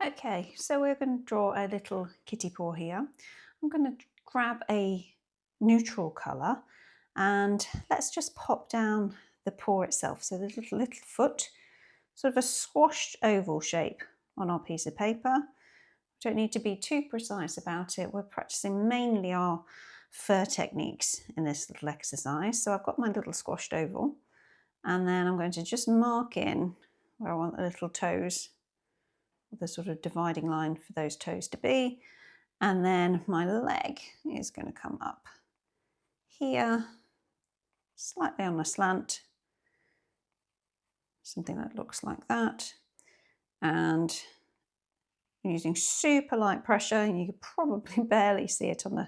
Okay, so we're going to draw a little kitty paw here. I'm going to grab a neutral colour and let's just pop down the paw itself. So the little foot, sort of a squashed oval shape on our piece of paper. Don't need to be too precise about it. We're practicing mainly our fur techniques in this little exercise. So I've got my little squashed oval and then I'm going to just mark in where I want the little toes, the sort of dividing line for those toes to be. And then my leg is going to come up here, slightly on a slant, something that looks like that. And using super light pressure, and you could probably barely see it on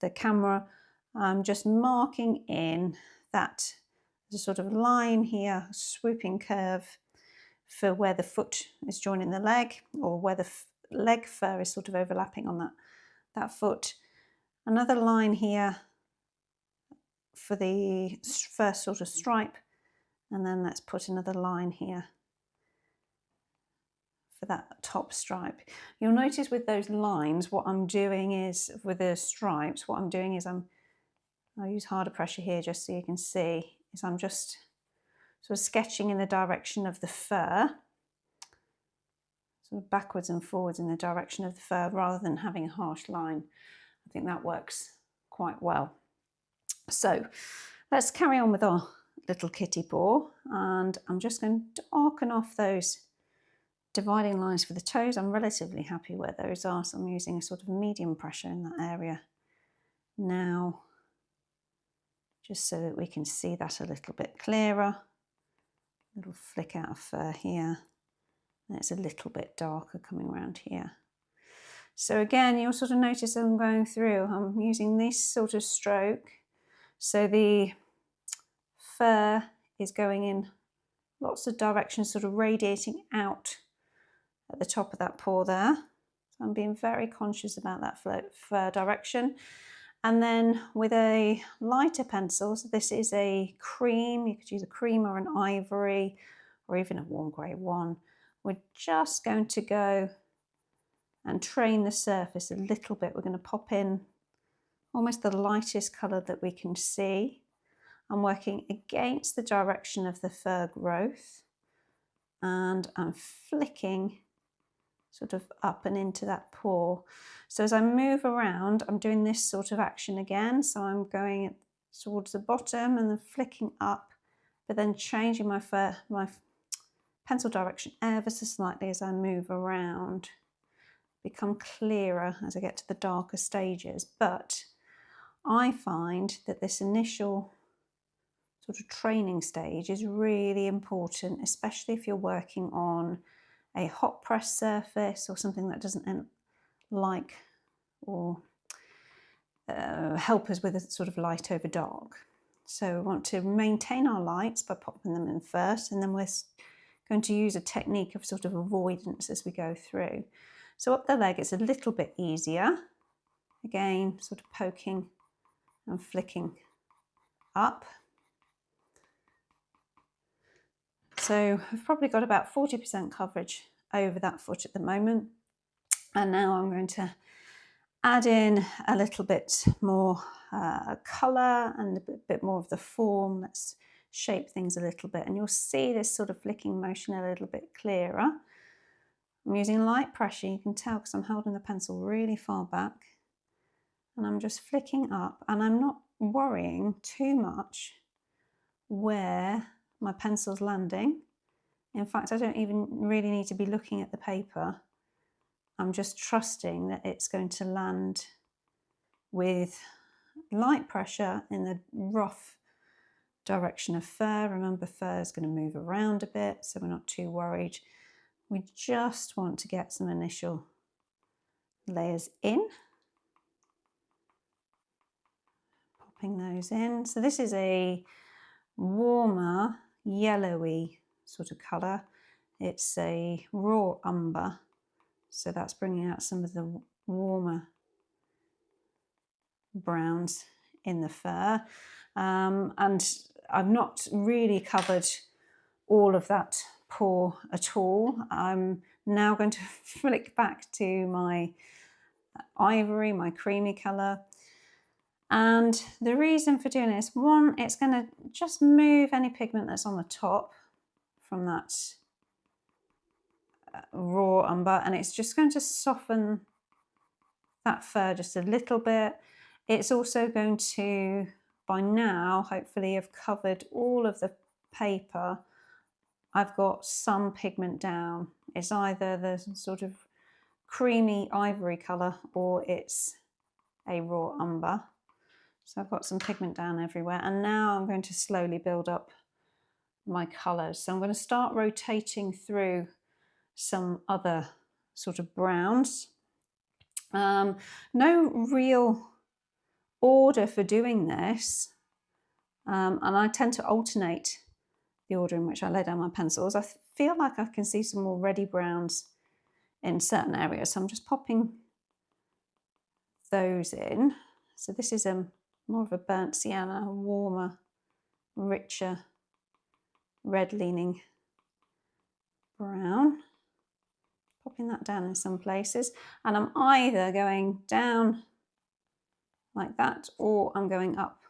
the camera, I'm just marking in that sort of line here, swooping curve for where the foot is joining the leg, or where the leg fur is sort of overlapping on that foot. Another line here for the first sort of stripe, and then let's put another line here for that top stripe. You'll notice with those lines, what I'm doing is, with the stripes, what I'm doing is I'll use harder pressure here just so you can see, is I'm just sort of sketching in the direction of the fur, sort of backwards and forwards in the direction of the fur rather than having a harsh line. I think that works quite well. So let's carry on with our little kitty paw, and I'm just going to arcing off those dividing lines for the toes. I'm relatively happy where those are, so I'm using a sort of medium pressure in that area now, just so that we can see that a little bit clearer. A little flick out of fur here, and it's a little bit darker coming around here. So again, you'll sort of notice I'm going through, I'm using this sort of stroke, so the fur is going in lots of directions, sort of radiating out at the top of that paw there. So I'm being very conscious about that fur direction. And then with a lighter pencil, so this is a cream, you could use a cream or an ivory or even a warm grey one. We're just going to go and train the surface a little bit. We're going to pop in almost the lightest colour that we can see. I'm working against the direction of the fur growth, and I'm flicking sort of up and into that paw. So as I move around, I'm doing this sort of action again. So I'm going towards the bottom and then flicking up, but then changing my pencil direction ever so slightly as I move around. Become clearer as I get to the darker stages. But I find that this initial sort of training stage is really important, especially if you're working on a hot press surface or something that doesn't like or help us with a sort of light over dark. So we want to maintain our lights by popping them in first, and then we're going to use a technique of sort of avoidance as we go through. So up the leg it's a little bit easier. Again, sort of poking and flicking up. So we've probably got about 40% coverage over that foot at the moment. And now I'm going to add in a little bit more colour and a bit more of the form. Let's shape things a little bit, and you'll see this sort of flicking motion a little bit clearer. I'm using light pressure, you can tell, because I'm holding the pencil really far back, and I'm just flicking up, and I'm not worrying too much where my pencil's landing. In fact, I don't even really need to be looking at the paper. I'm just trusting that it's going to land with light pressure in the rough direction of fur. Remember, fur is going to move around a bit, so we're not too worried. We just want to get some initial layers in. Popping those in. So this is a warmer, yellowy sort of colour. It's a raw umber, so that's bringing out some of the warmer browns in the fur. And I've not really covered all of that paw at all. I'm Now I'm going to flick back to my ivory, my creamy colour. And the reason for doing this, one, it's going to just move any pigment that's on the top from that raw umber, and it's just going to soften that fur just a little bit. It's also going to, by now, hopefully have covered all of the paper. I've got some pigment down. It's either the sort of creamy ivory colour or it's a raw umber. So I've got some pigment down everywhere, and now I'm going to slowly build up my colours. So I'm going to start rotating through some other sort of browns. No real order for doing this, and I tend to alternate the order in which I lay down my pencils. I feel like I can see some more reddy browns in certain areas, so I'm just popping those in. So this is more of a burnt sienna, a warmer, richer, red-leaning brown. Popping that down in some places, and I'm either going down like that or I'm going up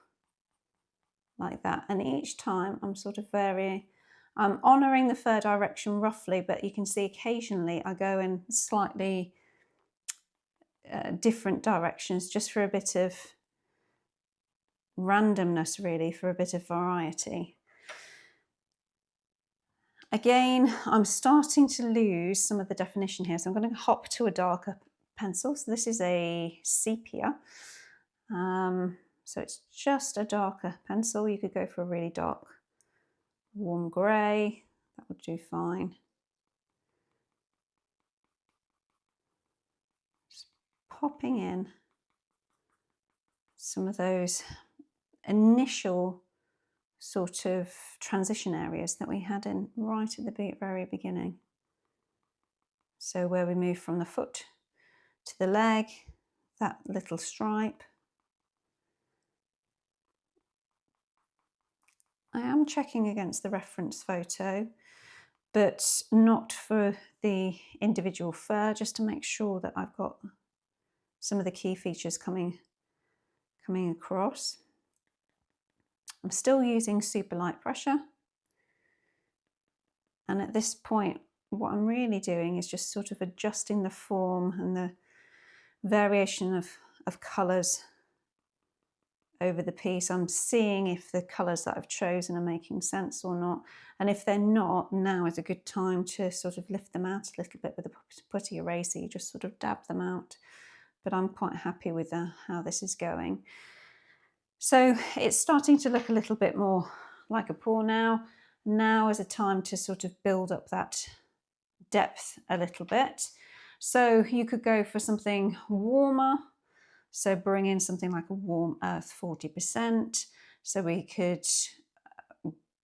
like that, and each time I'm sort of varying. I'm honouring the fur direction roughly, but you can see occasionally I go in slightly different directions just for a bit of randomness, really, for a bit of variety. Again, I'm starting to lose some of the definition here, so I'm going to hop to a darker pencil. So this is a sepia. So it's just a darker pencil. You could go for a really dark, warm grey. That would do fine. Just popping in some of those initial sort of transition areas that we had in right at the very beginning. So where we move from the foot to the leg, that little stripe. I am checking against the reference photo, but not for the individual fur, just to make sure that I've got some of the key features coming across. I'm still using super light pressure, and at this point what I'm really doing is just sort of adjusting the form and the variation of colours over the piece. I'm seeing if the colours that I've chosen are making sense or not, and if they're not, now is a good time to sort of lift them out a little bit with a putty eraser. You just sort of dab them out, but I'm quite happy with how this is going. So it's starting to look a little bit more like a paw now. Now is a time to sort of build up that depth a little bit. So you could go for something warmer. So bring in something like a warm earth 40%. So we could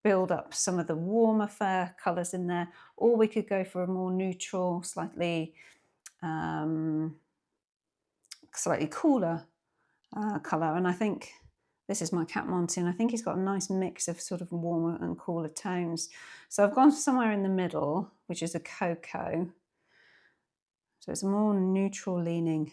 build up some of the warmer fur colours in there, or we could go for a more neutral, slightly cooler colour. And I think this is my cat Monty, and I think he's got a nice mix of sort of warmer and cooler tones. So I've gone somewhere in the middle, which is a cocoa. So it's a more neutral leaning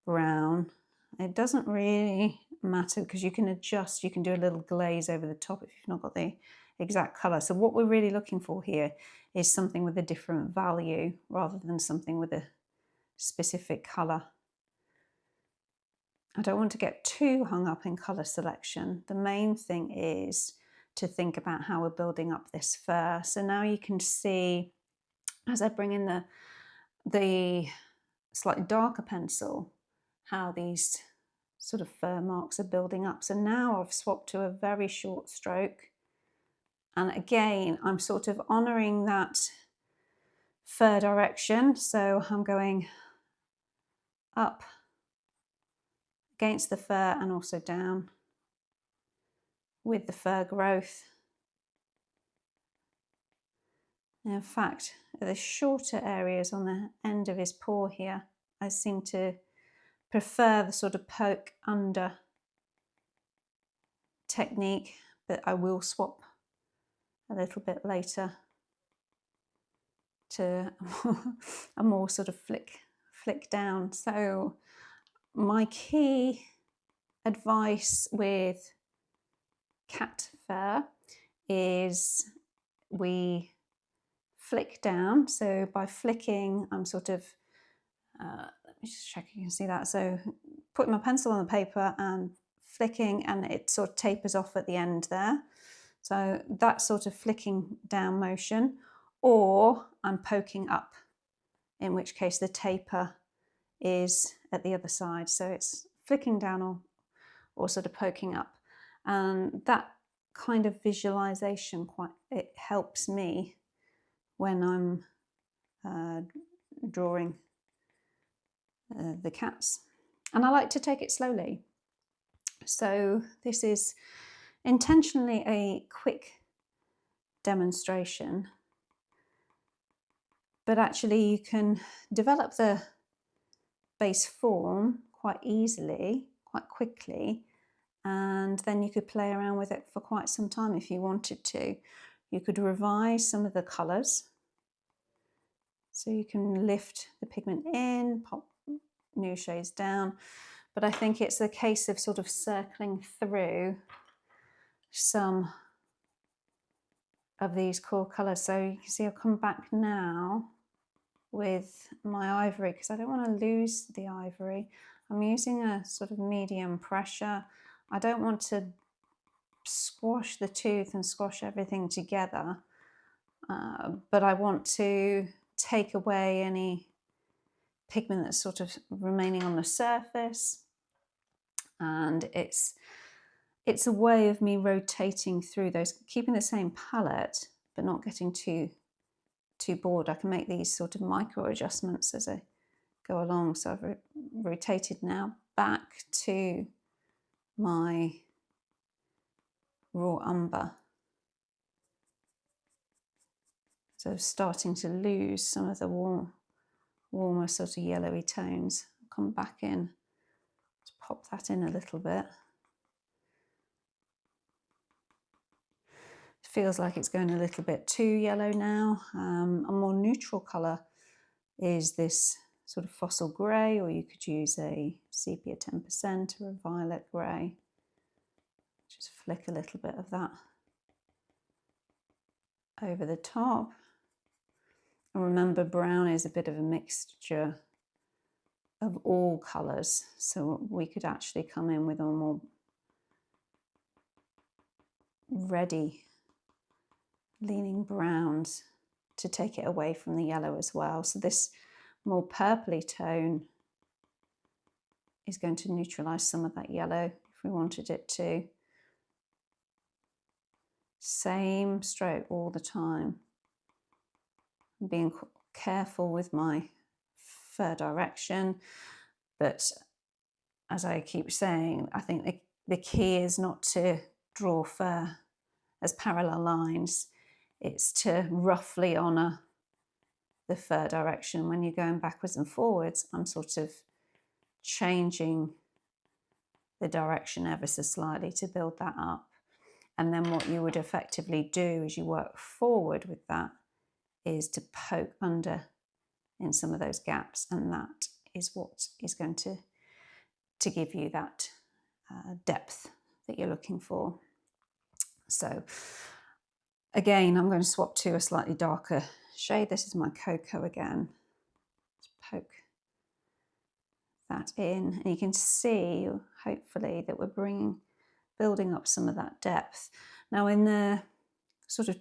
brown. It doesn't really matter because you can adjust, you can do a little glaze over the top if you've not got the exact colour. So what we're really looking for here is something with a different value rather than something with a specific colour. I don't want to get too hung up in colour selection. The main thing is to think about how we're building up this fur. So now you can see, as I bring in the slightly darker pencil, how these sort of fur marks are building up. So now I've swapped to a very short stroke. And again, I'm sort of honouring that fur direction. So I'm going up against the fur and also down with the fur growth. In fact, the shorter areas on the end of his paw here, I seem to prefer the sort of poke under technique, but I will swap a little bit later. to a more sort of flick down. So my key advice with cat fur is we flick down. So by flicking, I'm sort of, let me just check you can see that. So putting my pencil on the paper and flicking, and it sort of tapers off at the end there. So that sort of flicking down motion, or I'm poking up, in which case the taper is at the other side. So it's flicking down or sort of poking up. And that kind of visualization, it helps me when I'm drawing the cats. And I like to take it slowly. So this is intentionally a quick demonstration, but actually you can develop the base form quite easily, quite quickly, and then you could play around with it for quite some time if you wanted to. You could revise some of the colours. So you can lift the pigment in, pop new shades down, but I think it's a case of sort of circling through some of these core colours. So you can see I'll come back now with my ivory because I don't want to lose the ivory. I'm using a sort of medium pressure. I don't want to squash the tooth and squash everything together, but I want to take away any pigment that's sort of remaining on the surface, and it's a way of me rotating through those, keeping the same palette but not getting too bored. I can make these sort of micro adjustments as I go along. So I've rotated now back to my raw umber. So starting to lose some of the warmer sort of yellowy tones. I'll come back in to pop that in a little bit. It feels like it's going a little bit too yellow now. A more neutral colour is this sort of fossil grey, or you could use a sepia 10% or a violet grey. Just flick a little bit of that over the top. And remember, brown is a bit of a mixture of all colours, so we could actually come in with a more ready leaning browns to take it away from the yellow as well. So this more purpley tone is going to neutralise some of that yellow if we wanted it to. Same stroke all the time. I'm being careful with my fur direction, but as I keep saying, I think the key is not to draw fur as parallel lines. It's to roughly honour the fur direction. When you're going backwards and forwards, I'm sort of changing the direction ever so slightly to build that up. And then what you would effectively do as you work forward with that is to poke under in some of those gaps, and that is what is going to give you that depth that you're looking for. So again, I'm going to swap to a slightly darker shade. This is my cocoa again. Just poke that in, and you can see hopefully that we're building up some of that depth. Now in the sort of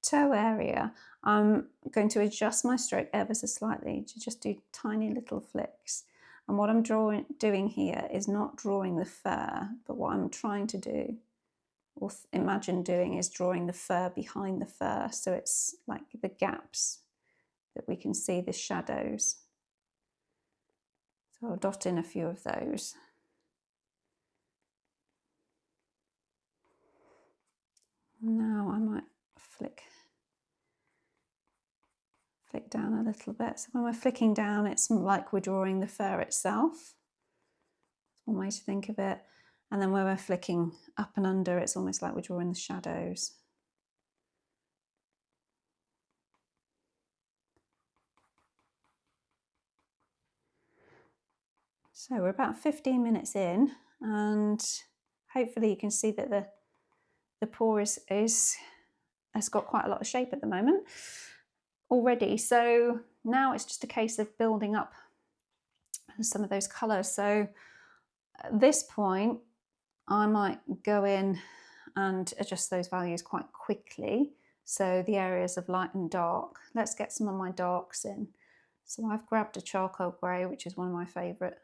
toe area, I'm going to adjust my stroke ever so slightly to just do tiny little flicks. And what I'm doing here is not drawing the fur, but what I'm trying to do, or imagine doing, is drawing the fur behind the fur. So it's like the gaps that we can see, the shadows. So I'll dot in a few of those. Now I might flick down a little bit. So when we're flicking down, it's like we're drawing the fur itself. That's one way to think of it. And then when we're flicking up and under, it's almost like we're drawing the shadows. So we're about 15 minutes in, and hopefully you can see that the pour has got quite a lot of shape at the moment already. So now it's just a case of building up some of those colours. So at this point, I might go in and adjust those values quite quickly. So the areas of light and dark. Let's get some of my darks in. So I've grabbed a charcoal grey, which is one of my favourite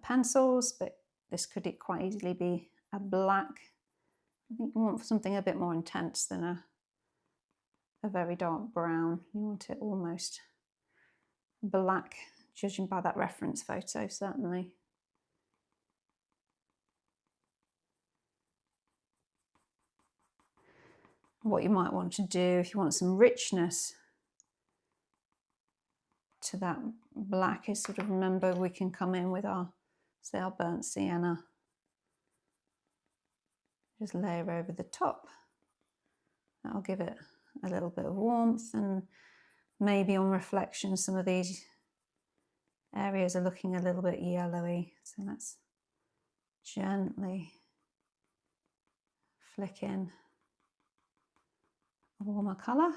pencils, but this could quite easily be a black. I think you want something a bit more intense than a very dark brown. You want it almost black, judging by that reference photo, certainly. What you might want to do, if you want some richness to that black, is sort of remember we can come in with our, say, our burnt sienna. Just layer over the top. That'll give it a little bit of warmth, and maybe on reflection some of these areas are looking a little bit yellowy. So let's gently flick in a warmer colour.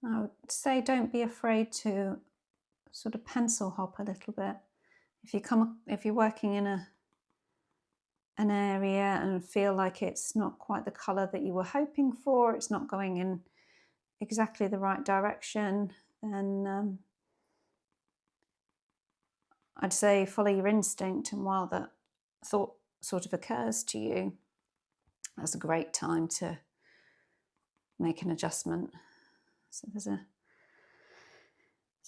I would say don't be afraid to sort of pencil hop a little bit. If you're working in an area and feel like it's not quite the colour that you were hoping for, it's not going in exactly the right direction, then I'd say follow your instinct, and while that thought sort of occurs to you, that's a great time to make an adjustment. So there's a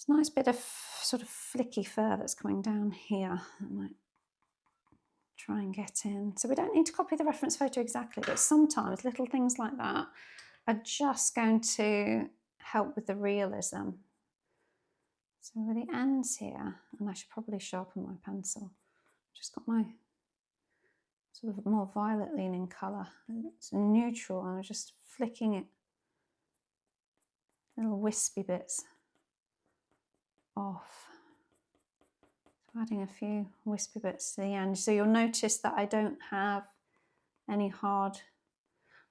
nice bit of sort of flicky fur that's coming down here. I might try and get in. So we don't need to copy the reference photo exactly, but sometimes little things like that are just going to help with the realism. So with the ends here, and I should probably sharpen my pencil. Just got my sort of more violet leaning colour. It's neutral, and I'm just flicking it, little wispy bits off. So adding a few wispy bits to the end. So you'll notice that I don't have any hard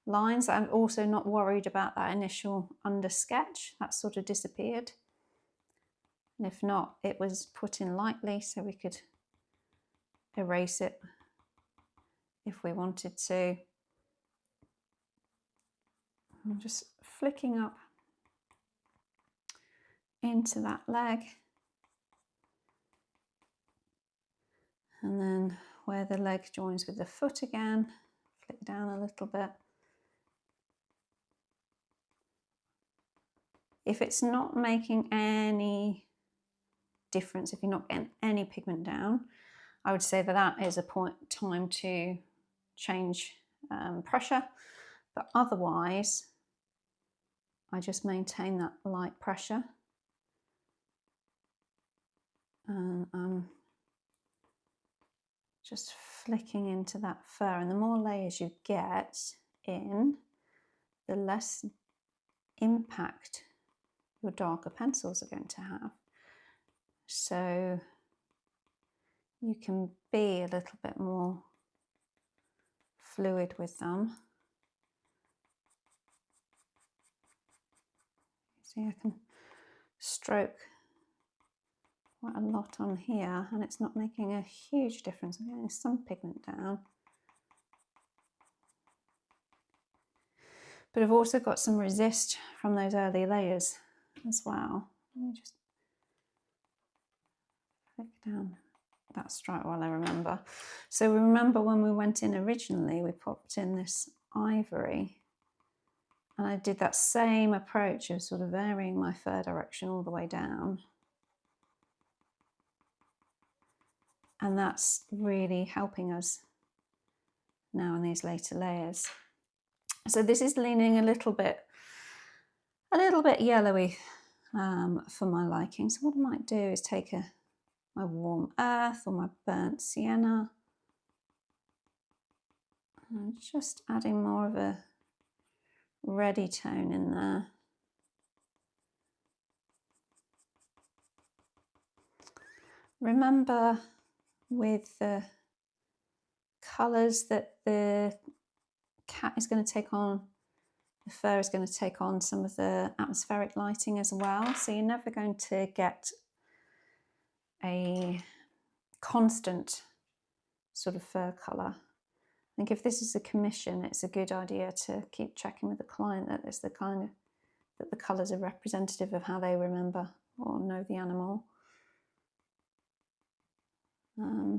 lines. I'm also not worried about that initial under sketch. That sort of disappeared. And if not, it was put in lightly so we could erase it if we wanted to. I'm just flicking up into that leg, and then where the leg joins with the foot again, flick down a little bit. If it's not making any difference, if you're not getting any pigment down, I would say that is a time to change pressure, but otherwise I just maintain that light pressure. And I'm just flicking into that fur, and the more layers you get in, the less impact your darker pencils are going to have. So you can be a little bit more fluid with them. See, I can stroke quite a lot on here, and it's not making a huge difference. I'm getting some pigment down. But I've also got some resist from those early layers as well. Let me just flick down that stripe while I remember. So remember when we went in originally, we popped in this ivory, and I did that same approach of sort of varying my fur direction all the way down. And that's really helping us now in these later layers. So this is leaning a little bit yellowy for my liking. So what I might do is take my warm earth or my burnt sienna, and just adding more of a reddy tone in there. remember with the colours that the cat is going to take on, the fur is going to take on some of the atmospheric lighting as well. So you're never going to get a constant sort of fur colour. I think if this is a commission, it's a good idea to keep checking with the client that it's the kind of, that the colours are representative of how they remember or know the animal.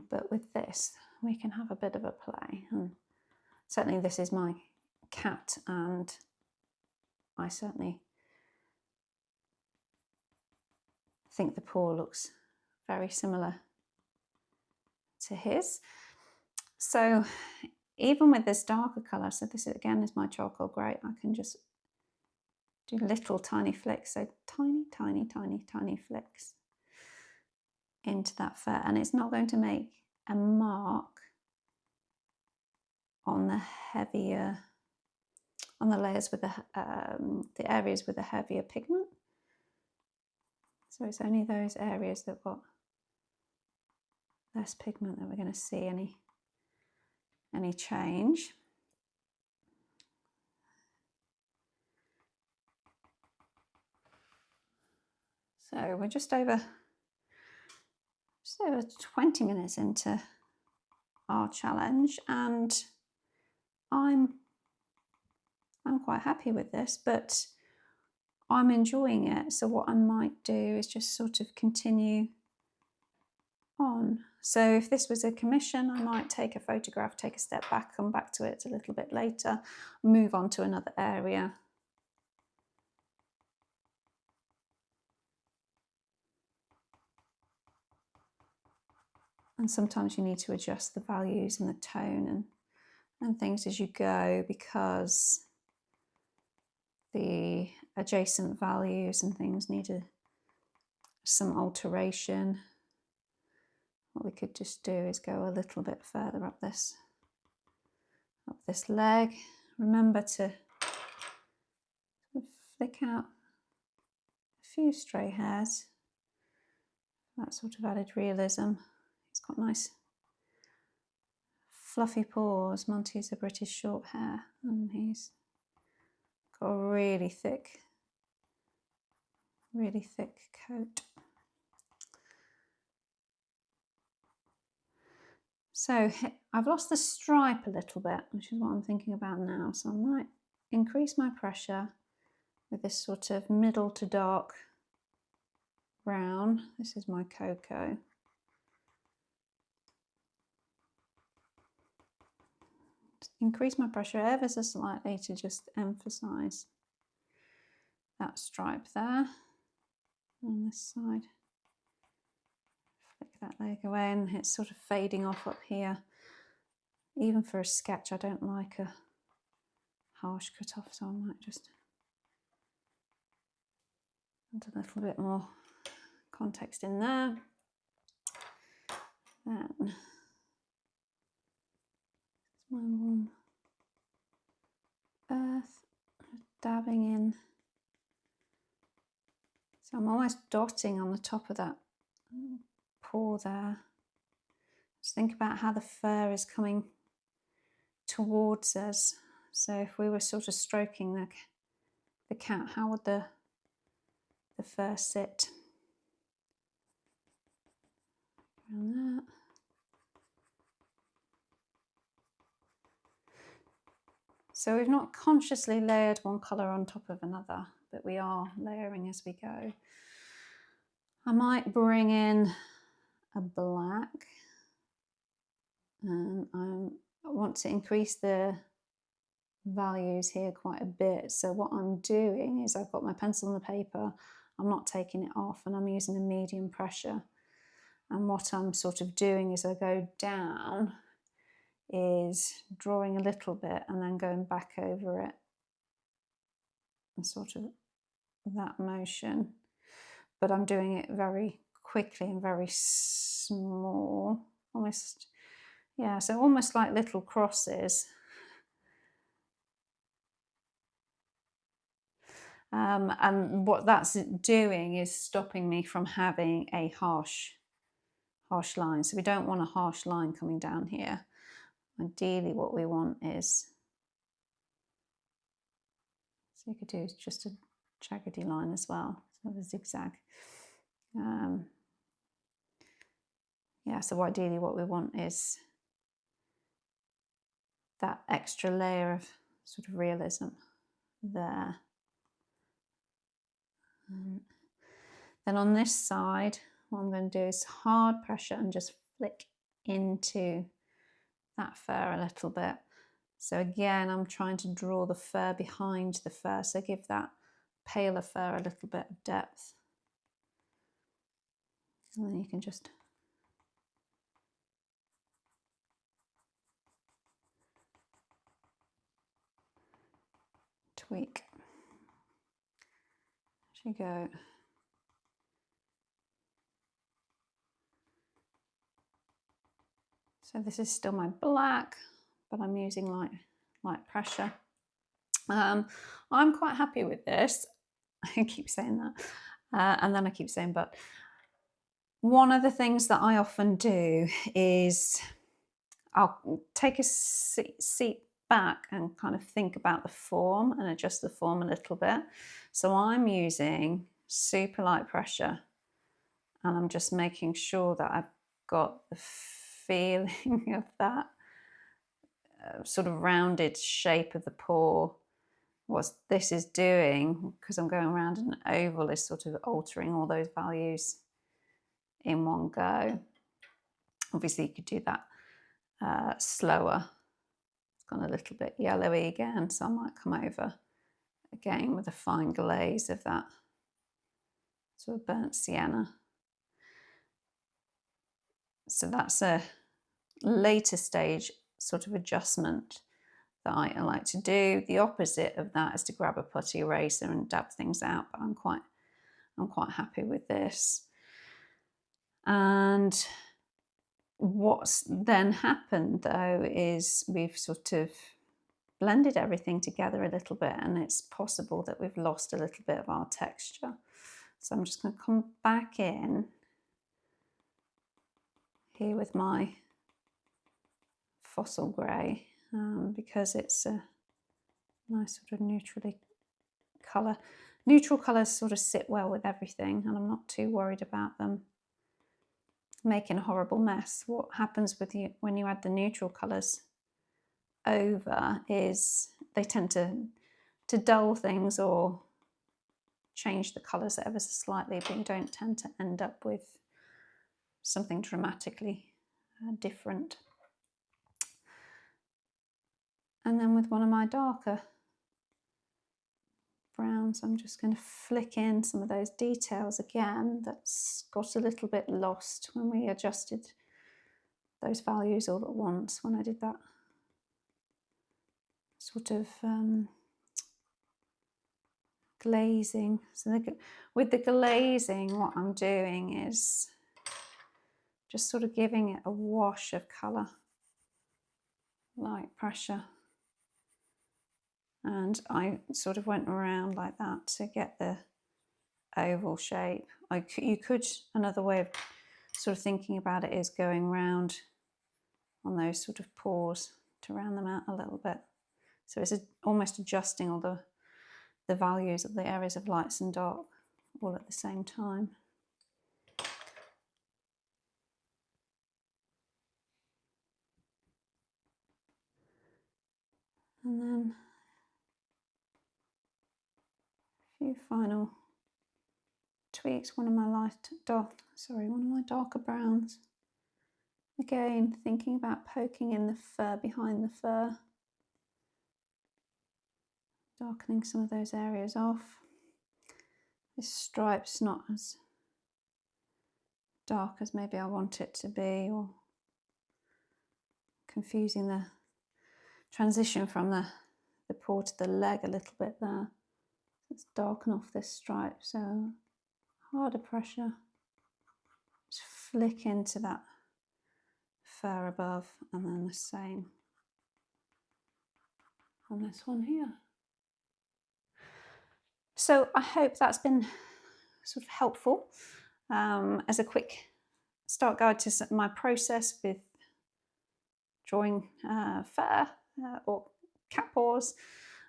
But with this, we can have a bit of a play. And certainly this is my cat, and I certainly think the paw looks very similar to his. So even with this darker colour, so this again is my charcoal grey, I can just do little tiny flicks, so tiny, tiny, tiny, tiny flicks into that fur, and it's not going to make a mark on the heavier, on the layers with the areas with the heavier pigment. So it's only those areas that got less pigment that we're going to see any change. So we're just over 20 minutes into our challenge, and I'm quite happy with this, but I'm enjoying it. So what I might do is just sort of continue on. So if this was a commission, I might take a photograph, take a step back, come back to it a little bit later, move on to another area. And sometimes you need to adjust the values and the tone and things as you go, because the adjacent values and things need some alteration. What we could just do is go a little bit further up this leg. Remember to flick out a few stray hairs. That sort of added realism. It's got nice fluffy paws. Monty's a British short hair, and he's got a really thick coat. So I've lost the stripe a little bit, which is what I'm thinking about now. So I might increase my pressure with this sort of middle to dark brown. This is my cocoa. Increase my pressure ever so slightly to just emphasize that stripe there on this side. Flick that leg away, and it's sort of fading off up here. Even for a sketch, I don't like a harsh cut off, so I might just add a little bit more context in there. Then my warm earth, dabbing in. So I'm almost dotting on the top of that paw there. Just think about how the fur is coming towards us. So if we were sort of stroking the cat, how would the fur sit? Around that. So we've not consciously layered one colour on top of another, but we are layering as we go. I might bring in a black, and I want to increase the values here quite a bit. So what I'm doing is I've got my pencil and the paper, I'm not taking it off, and I'm using a medium pressure. And what I'm sort of doing as I go down is drawing a little bit and then going back over it, and sort of that motion. But I'm doing it very quickly and very small, almost, yeah, so almost like little crosses. And what that's doing is stopping me from having a harsh harsh line. So we don't want a harsh line coming down here. Ideally what we want is, so you could do just a jaggedy line as well, so a zigzag. Yeah, so ideally what we want is that extra layer of sort of realism there. Then on this side, what I'm going to do is hard pressure and just flick into that fur a little bit. So again, I'm trying to draw the fur behind the fur, so give that paler fur a little bit of depth. And then you can just tweak as you go. So this is still my black, but I'm using light pressure. I'm quite happy with this. I keep saying that, and then I keep saying but. One of the things that I often do is I'll take a seat back and kind of think about the form and adjust the form a little bit. So I'm using super light pressure, and I'm just making sure that I've got the feeling of that sort of rounded shape of the paw. What this is doing, because I'm going around an oval, is sort of altering all those values in one go. Obviously you could do that slower. It's gone a little bit yellowy again, so I might come over again with a fine glaze of that sort of burnt sienna. So that's a later stage sort of adjustment that I like to do. The opposite of that is to grab a putty eraser and dab things out, but I'm quite happy with this. And what's then happened though is we've sort of blended everything together a little bit, and it's possible that we've lost a little bit of our texture. So I'm just going to come back in here with my Fossil Grey, because it's a nice sort of neutral colour. Neutral colours sort of sit well with everything, and I'm not too worried about them making a horrible mess. What happens with you when you add the neutral colours over is they tend to dull things or change the colours ever so slightly, but you don't tend to end up with something dramatically different. And then with one of my darker browns, I'm just going to flick in some of those details again that's got a little bit lost when we adjusted those values all at once, when I did that sort of glazing. So with the glazing, what I'm doing is just sort of giving it a wash of colour, light pressure. And I sort of went around like that to get the oval shape. You could, another way of sort of thinking about it is going round on those sort of paws to round them out a little bit. So it's almost adjusting all the values of the areas of lights and dark all at the same time. And then a few final tweaks. One of my darker browns. Again, thinking about poking in the fur behind the fur, darkening some of those areas off. This stripe's not as dark as maybe I want it to be, or confusing the transition from the paw to the leg a little bit there. Let's darken off this stripe, so harder pressure, just flick into that fur above, and then the same on this one here. So I hope that's been sort of helpful as a quick start guide to my process with drawing fur or cat paws.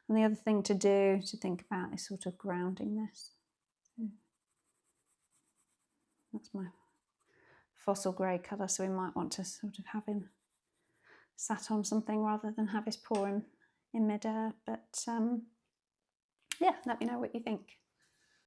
And the other thing to do, to think about, is sort of grounding this. That's my fossil grey colour, so we might want to sort of have him sat on something rather than have his paw in midair. But yeah, let me know what you think.